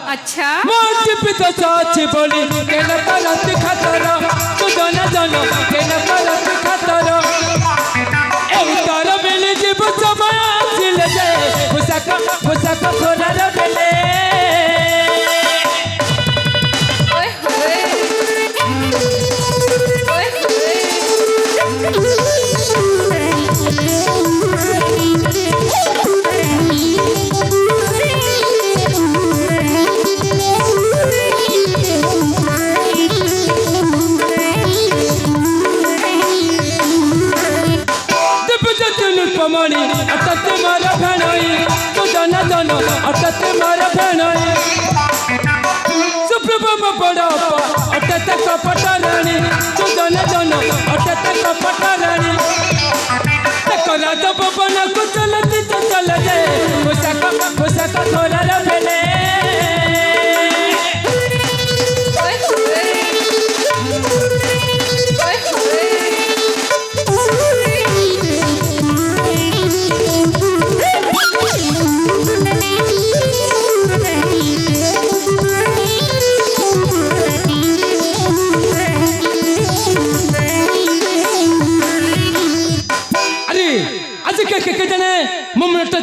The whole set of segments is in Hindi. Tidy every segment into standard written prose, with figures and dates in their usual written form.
अच्छा मोटी पिता साची बोली के न करत खतर तू जन जन के न करत खतर ए उतर बेले जीव समय आसिल जे फुसक खोलर बेले मणि अटत मार भेणई तू जन जन अटत मार भेणई सुप्रभम बड़प्पा अटत कपट रानी तू जन जन अटत कपट रानी राज पवन को चलती तो चल जाए पोशाक थोड़ा बेले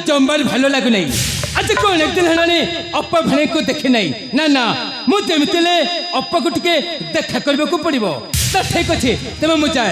जम्बार भालो लगु नहीं आज कौन एक दिन है अप्पा भाई को देखे नहीं ना ना मुझे अप्पा को टिके देखा करने को पड़ो तो ठीक अच्छे तेज मुझे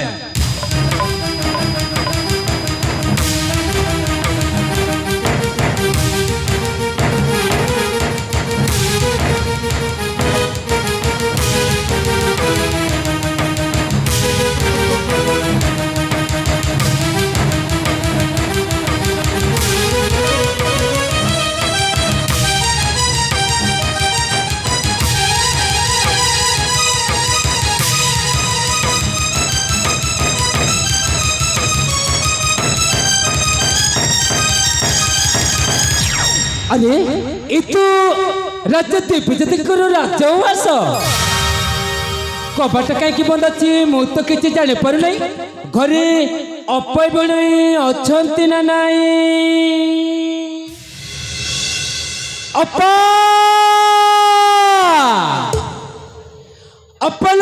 अरे ये तो राजा देवजाती राजवास कबाट कहीं बंद अच्छी मु तो किसी जानी पार नहीं घरे अप्पा बणी अच्छा ना नाई अप्पा अप्पा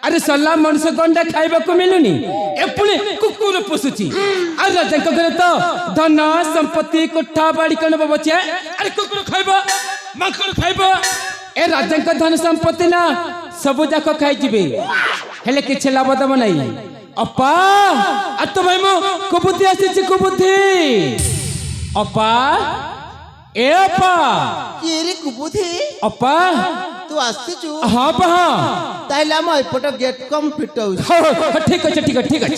अरे सल्ला मनुष्य गंडा खाइबा को मिलुनी एपुणे कुकुर पोसुची आ राजा घरे तो धन संपत्ति कोठा बाड़ी कन बचे अरे कुकुर खाइबा मांकड़ खाइबा ए राजा धन संपत्ति ना सब जाक खाई जिबे हेले किछ लाभ दब नहीं अप्पा आ तो भाई मो कुबुद्धि आसी कुबुद्धि अप्पा ए अप्पा ये रे कुबुद्धि अप्पा तू आसीचु हां बा ताइला हम एपट गेट कम फिट हो ठीक है ठीक है ठीक है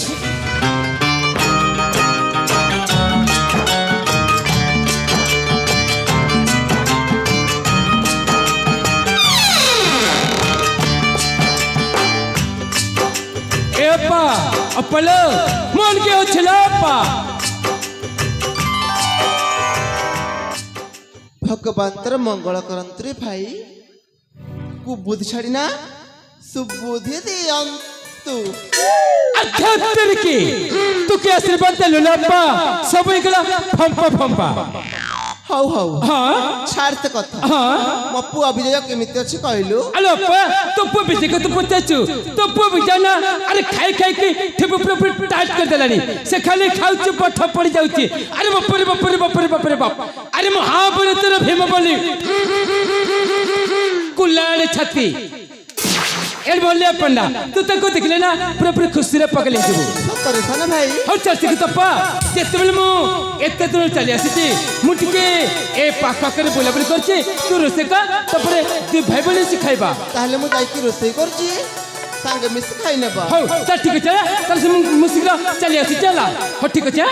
एप्पा अप्पलो मन के होछला अप्पा भगवंतर मंगल करंत्री भाई कुबुद्धि छाड़ी ना सुबुद्धि दियंतु अध्यात्म की तू के आशीर्वाद दे लप्पा सब एकला फंपा फंपा हाउ हाउ हां छाड़ते कथा हां मप्पू अभिजय केमिति अछि कहलु अलो अप्पा तो पु बिसे को तू पचाचु तो पु बिजाना अरे खाई खाई के ठिप पूरा टाइट कर देलानी से खाली खाउछु पठ पड़ जाउची अरे बाप रे बाप अरे महाभारत रे भीम बोली कुलाड़ छाती एल बोले पंडा तू तको देखले ना पूरा खुशी रे पकले जीवो सतरे सन भाई हो चलती की तप्पा जेतेबेले मु एते दूर चली आसीती मु टिके ए पाखा करे बोला बोली करछि तू रोसे का तपरे तू भाई बोली सिखाइबा ताहले मु जाई की रोसे करछि संग मिस खाइ नेबा हो चल ठीक है चल से मु शीघ्र चली आसी चला हो ठीक है